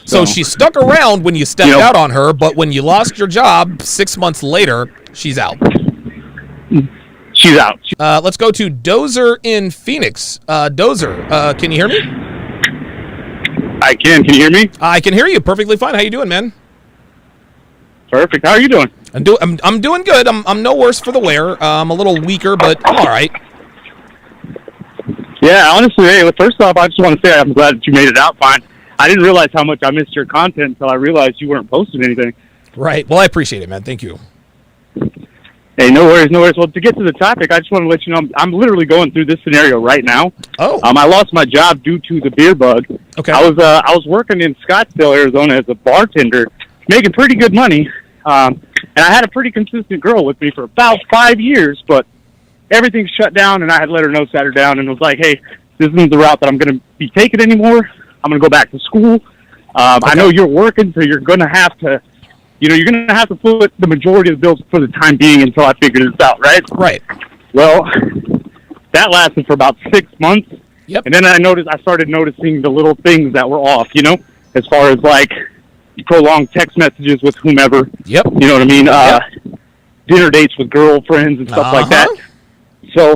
So she stuck around when you stepped out on her, but when you lost your job 6 months later, she's out. She's out. Let's go to Dozer in Phoenix. Dozer, can you hear me? I can. Can you hear me? I can hear you perfectly fine. How you doing, man? Perfect. How are you doing? I'm doing good. I'm no worse for the wear. I'm a little weaker, but I'm all right. Yeah, honestly, hey, first off, I just want to say I'm glad that you made it out fine. I didn't realize how much I missed your content until I realized you weren't posting anything. Right. Well, I appreciate it, man. Thank you. Hey, no worries, no worries. Well, to get to the topic, I just want to let you know I'm literally going through this scenario right now. Oh. I lost my job due to the beer bug. Okay. I was working in Scottsdale, Arizona as a bartender, making pretty good money. And I had a pretty consistent girl with me for about 5 years, but everything shut down, and I had let her know, sat her down, and was like, hey, this isn't the route that I'm going to be taking anymore. I'm going to go back to school. Okay. I know you're working, so you're going to have to, you're going to have to put the majority of the bills for the time being until I figure this out, right? Right. Well, that lasted for about 6 months. Yep. And then I started noticing the little things that were off, as far as like prolonged text messages with whomever. Yep. You know what I mean? Dinner dates with girlfriends and stuff like that. So,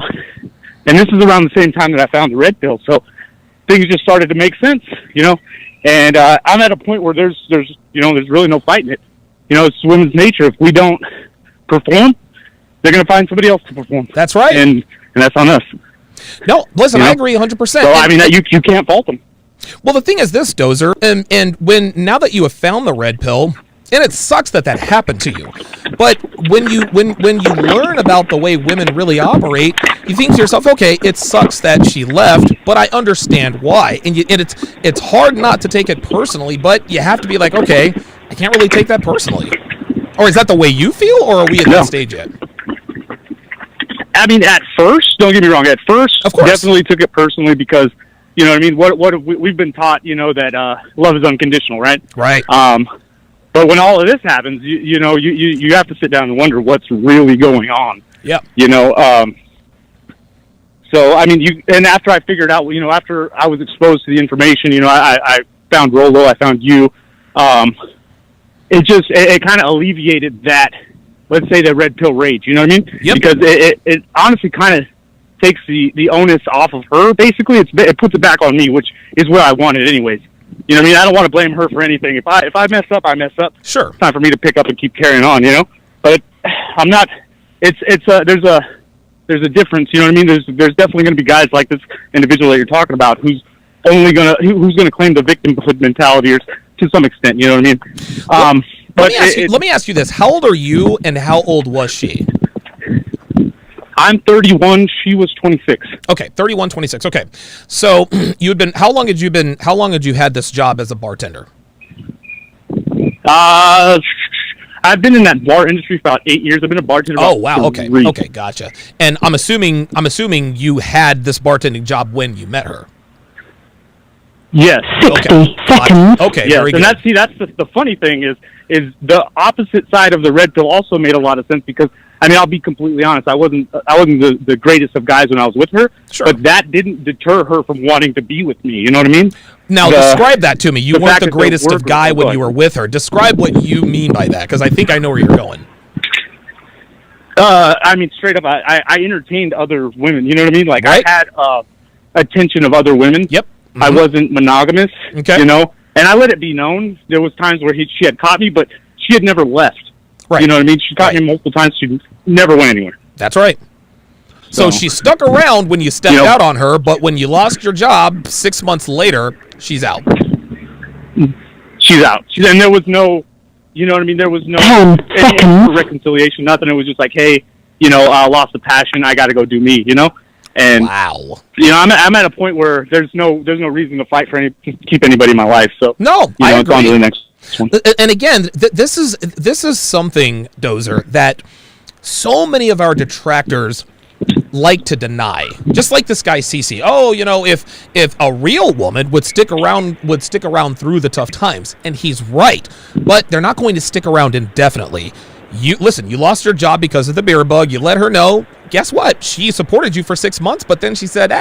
and this is around the same time that I found the red pill. So things just started to make sense, and I'm at a point where there's really no fighting it. It's women's nature. If we don't perform, they're going to find somebody else to perform. That's right. And that's on us. No, listen, I agree 100%. So, I mean, you can't fault them. Well, the thing is this, Dozer, and now that you have found the red pill, and it sucks that happened to you, but when you learn about the way women really operate, you think to yourself, okay, it sucks that she left, but I understand why, and it's hard not to take it personally, but you have to be like, okay, I can't really take that personally. Or is that the way you feel, or are we at that stage yet? I mean, at first, don't get me wrong, at first, of course, definitely took it personally because, you know what I mean, what we've been taught, that love is unconditional, right? Right. But when all of this happens, you have to sit down and wonder what's really going on. Yep. So, I mean, and after I figured out, after I was exposed to the information, I found Rolo, I found you, it kind of alleviated that, let's say, the red pill rage, you know what I mean? Yep. Because it honestly kind of takes the onus off of her, basically. It puts it back on me, which is where I want it anyways. You know what I mean? I don't want to blame her for anything. If I mess up, I mess up. Sure. It's time for me to pick up and keep carrying on, But I'm not. There's a difference. You know what I mean? There's definitely going to be guys like this individual that you're talking about who's gonna claim the victimhood mentality, or to some extent. You know what I mean? Let me ask you this: how old are you, and how old was she? I'm 31. She was 26. Okay, 31, 26. Okay, so How long had you had this job as a bartender? I've been in that bar industry for about 8 years. I've been a bartender. Oh wow. Okay, gotcha. And I'm assuming you had this bartending job when you met her. Yes. 60 seconds. Okay. Yes, Very good. And that's the funny thing is the opposite side of the red pill also made a lot of sense because. I mean, I'll be completely honest. I wasn't the greatest of guys when I was with her, sure, but that didn't deter her from wanting to be with me. You know what I mean? Now, describe that to me. You weren't the greatest of guy when you were with her. Describe what you mean by that, because I think I know where you're going. I mean, straight up, I entertained other women. You know what I mean? Like, right? I had attention of other women. Yep. Mm-hmm. I wasn't monogamous. Okay. And I let it be known. There was times where she had caught me, but she had never left. Right. You know what I mean? She caught me multiple times. She never went anywhere. That's right. So she stuck around when you stepped out on her, but when you lost your job 6 months later, she's out. She's out. And there was no, you know what I mean? There was no reconciliation, nothing. It was just like, hey, I lost the passion. I got to go do me, And wow. I'm at a point where there's no reason to fight to keep anybody in my life. So no, I agree. It's on to the next one. And again, this is something, Dozer, that so many of our detractors like to deny. Just like this guy Cece. Oh, if a real woman would stick around through the tough times, and he's right. But they're not going to stick around indefinitely. You lost your job because of the beer bug. You let her know. Guess what? She supported you for 6 months, but then she said,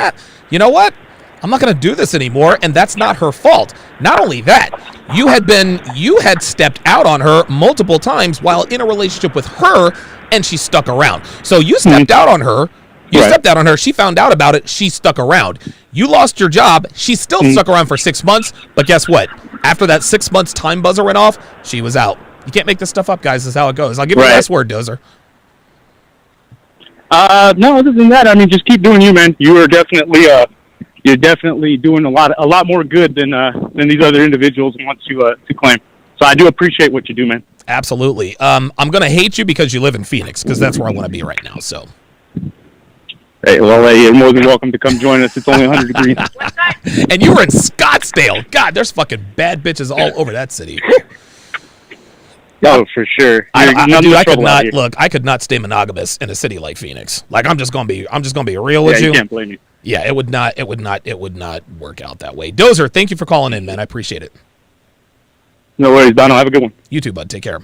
you know what? I'm not going to do this anymore, and that's not her fault. Not only that, you had stepped out on her multiple times while in a relationship with her, and she stuck around. So you stepped out on her. You stepped out on her. She found out about it. She stuck around. You lost your job. She still stuck around for 6 months. But guess what? After that 6 months time buzzer went off, she was out. You can't make this stuff up, guys. This is how it goes. I'll give you the last word, Dozer. No, other than that, I mean, just keep doing you, man. You are definitely you're definitely doing a lot more good than these other individuals want to claim. So I do appreciate what you do, man. Absolutely. I'm gonna hate you because you live in Phoenix, because that's where I want to be right now. So. Hey, well, you're more than welcome to come join us. It's only 100 degrees. And you were in Scottsdale. God, there's fucking bad bitches all over that city. Oh, for sure. I could not stay monogamous in a city like Phoenix. Like, I'm just gonna be real with you. You can't blame you. Yeah, it would not work out that way. Dozer, thank you for calling in, man. I appreciate it. No worries, Dono. Have a good one. You too, bud. Take care.